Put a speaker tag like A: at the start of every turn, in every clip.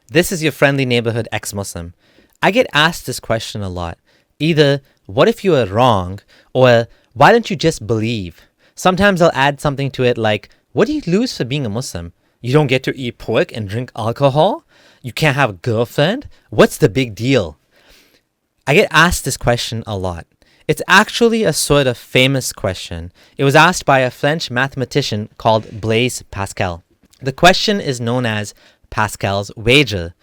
A: This is your friendly neighborhood ex-Muslim. I get asked this question a lot. Either, what if you are wrong? Or, why don't you just believe? Sometimes I'll add something to it like, what do you lose for being a Muslim? You don't get to eat pork and drink alcohol? You can't have a girlfriend? What's the big deal? I get asked this question a lot. It's actually a sort of famous question. It was asked by a French mathematician called Blaise Pascal. The question is known as Pascal's wager.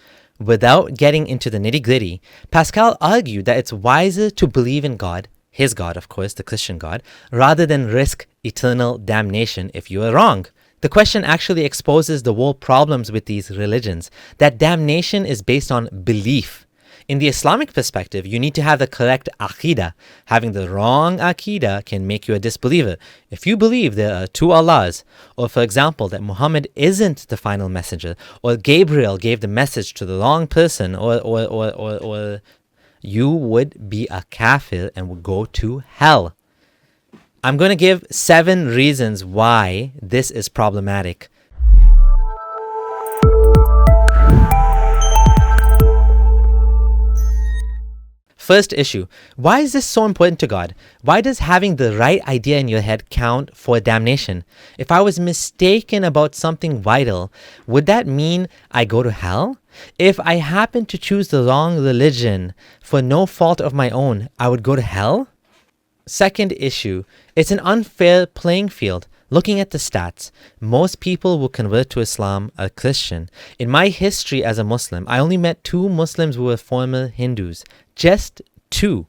A: Without getting into the nitty-gritty, Pascal argued that it's wiser to believe in God, his God of course, the Christian God, rather than risk eternal damnation if you are wrong. The question actually exposes the whole problems with these religions, that damnation is based on belief. In the Islamic perspective, you need to have the correct aqidah. Having the wrong aqidah can make you a disbeliever. If you believe there are two Allahs, or for example, that Muhammad isn't the final messenger, or Gabriel gave the message to the wrong person, or you would be a kafir and would go to hell. I'm going to give 7 reasons why this is problematic. First issue, why is this so important to God? Why does having the right idea in your head count for damnation? If I was mistaken about something vital, would that mean I go to hell? If I happen to choose the wrong religion for no fault of my own, I would go to hell? Second issue, it's an unfair playing field. Looking at the stats, most people who convert to Islam are Christian. In my history as a Muslim, I only met 2 Muslims who were former Hindus. Just 2.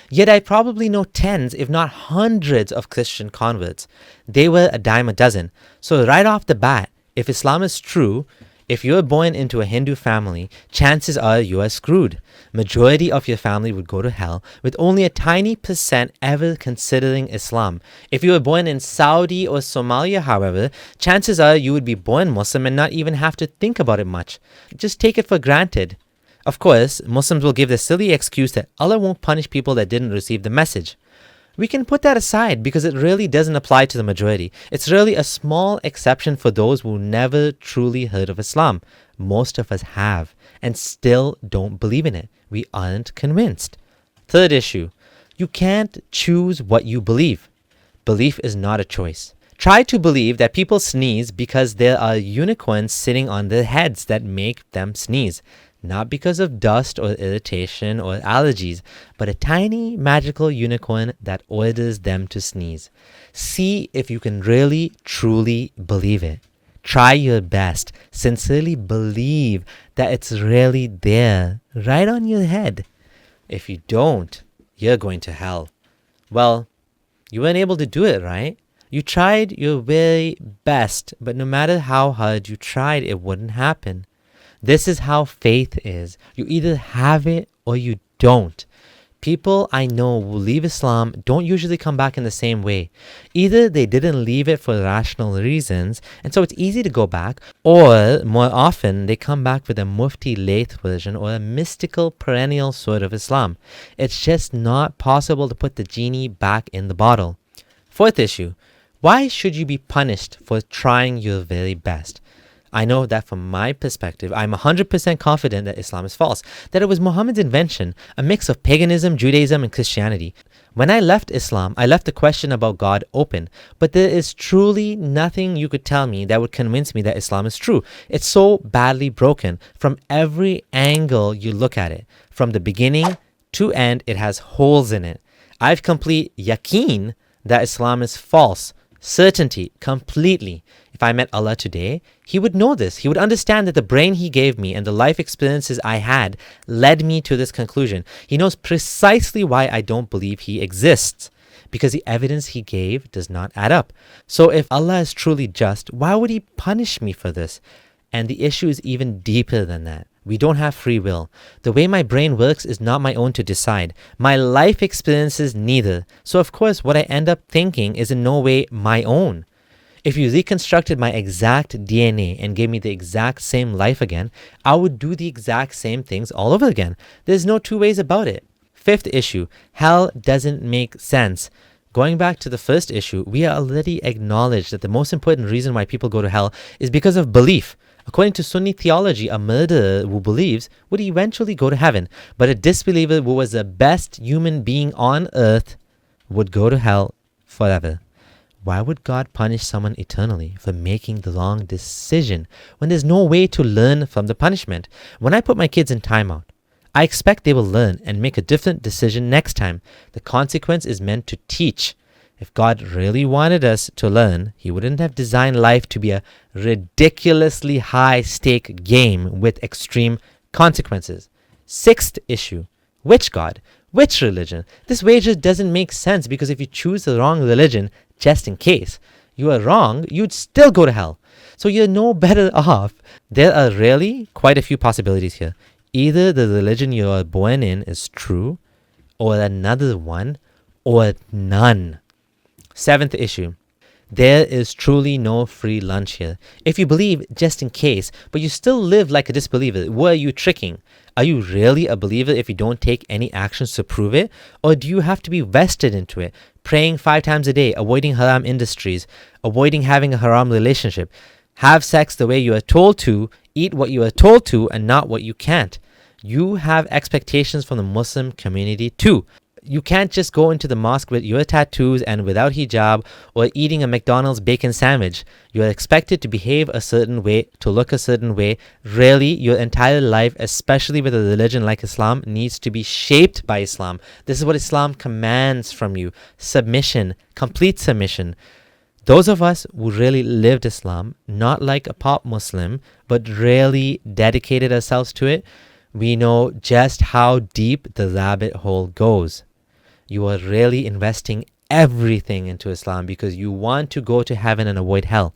A: Yet I probably know tens, if not hundreds of Christian converts. They were a dime a dozen. So right off the bat, if Islam is true, if you're born into a Hindu family, chances are you are screwed. Majority of your family would go to hell, with only a tiny percent ever considering Islam. If you were born in Saudi or Somalia, however, chances are you would be born Muslim and not even have to think about it much. Just take it for granted. Of course, Muslims will give the silly excuse that Allah won't punish people that didn't receive the message. We can put that aside because it really doesn't apply to the majority. It's really a small exception for those who never truly heard of Islam. Most of us have and still don't believe in it. We aren't convinced. Third issue, you can't choose what you believe. Belief is not a choice. Try to believe that people sneeze because there are unicorns sitting on their heads that make them sneeze. Not because of dust or irritation or allergies, but a tiny magical unicorn that orders them to sneeze. See if you can really, truly believe it. Try your best. Sincerely believe that it's really there, right on your head. If you don't, you're going to hell. Well, you weren't able to do it, right? You tried your very best, but no matter how hard you tried, it wouldn't happen. This is how faith is. You either have it or you don't. People I know who leave Islam don't usually come back in the same way. Either they didn't leave it for rational reasons, and so it's easy to go back, or more often they come back with a Mufti Layth version or a mystical perennial sort of Islam. It's just not possible to put the genie back in the bottle. Fourth issue, why should you be punished for trying your very best? I know that from my perspective, I'm 100% confident that Islam is false, that it was Muhammad's invention, a mix of paganism, Judaism, and Christianity. When I left Islam, I left the question about God open, but there is truly nothing you could tell me that would convince me that Islam is true. It's so badly broken from every angle you look at it. From the beginning to end, it has holes in it. I have complete yaqeen that Islam is false. Certainty, completely. If I met Allah today, He would know this. He would understand that the brain He gave me and the life experiences I had led me to this conclusion. He knows precisely why I don't believe He exists, because the evidence He gave does not add up. So if Allah is truly just, why would He punish me for this? And the issue is even deeper than that. We don't have free will. The way my brain works is not my own to decide. My life experiences neither. So of course what I end up thinking is in no way my own. If you reconstructed my exact DNA and gave me the exact same life again, I would do the exact same things all over again. There's no 2 ways about it. Fifth issue, hell doesn't make sense. Going back to the first issue, we already acknowledged that the most important reason why people go to hell is because of belief. According to Sunni theology, a murderer who believes would eventually go to heaven, but a disbeliever who was the best human being on earth would go to hell forever. Why would God punish someone eternally for making the wrong decision when there's no way to learn from the punishment? When I put my kids in timeout, I expect they will learn and make a different decision next time. The consequence is meant to teach. If God really wanted us to learn, He wouldn't have designed life to be a ridiculously high-stake game with extreme consequences. Sixth issue. Which God? Which religion? This wager doesn't make sense because if you choose the wrong religion, just in case you are wrong, you'd still go to hell. So you're no better off. There are really quite a few possibilities here. Either the religion you are born in is true, or another one, or none. Seventh issue. There is truly no free lunch here. If you believe just in case, but you still live like a disbeliever, who are you tricking? Are you really a believer if you don't take any actions to prove it? Or do you have to be vested into it? Praying 5 times a day, avoiding haram industries, avoiding having a haram relationship, have sex the way you are told to, eat what you are told to, and not what you can't. You have expectations from the Muslim community too. You can't just go into the mosque with your tattoos and without hijab or eating a McDonald's bacon sandwich. You are expected to behave a certain way, to look a certain way. Really, your entire life, especially with a religion like Islam, needs to be shaped by Islam. This is what Islam commands from you. Submission, complete submission. Those of us who really lived Islam, not like a pop Muslim, but really dedicated ourselves to it, we know just how deep the rabbit hole goes. You are really investing everything into Islam because you want to go to heaven and avoid hell.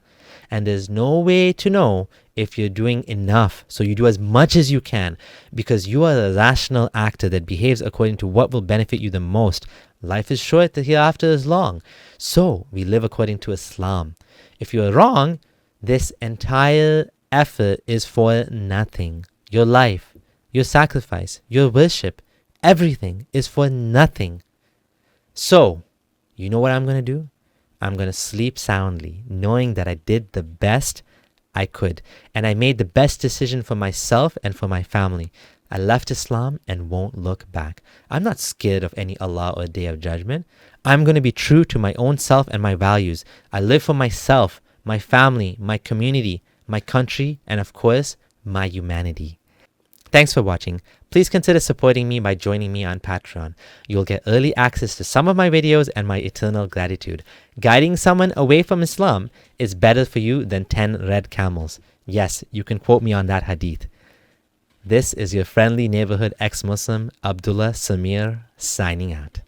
A: And there's no way to know if you're doing enough. So you do as much as you can because you are a rational actor that behaves according to what will benefit you the most. Life is short, the hereafter is long. So we live according to Islam. If you are wrong, this entire effort is for nothing. Your life, your sacrifice, your worship, everything is for nothing. So, you know what I'm going to do? I'm going to sleep soundly, knowing that I did the best I could. And I made the best decision for myself and for my family. I left Islam and won't look back. I'm not scared of any Allah or Day of Judgment. I'm going to be true to my own self and my values. I live for myself, my family, my community, my country, and of course, my humanity. Thanks for watching. Please consider supporting me by joining me on Patreon. You'll get early access to some of my videos and my eternal gratitude. Guiding someone away from Islam is better for you than 10 red camels. Yes, you can quote me on that hadith. This is your friendly neighborhood ex-Muslim, Abdullah Samir, signing out.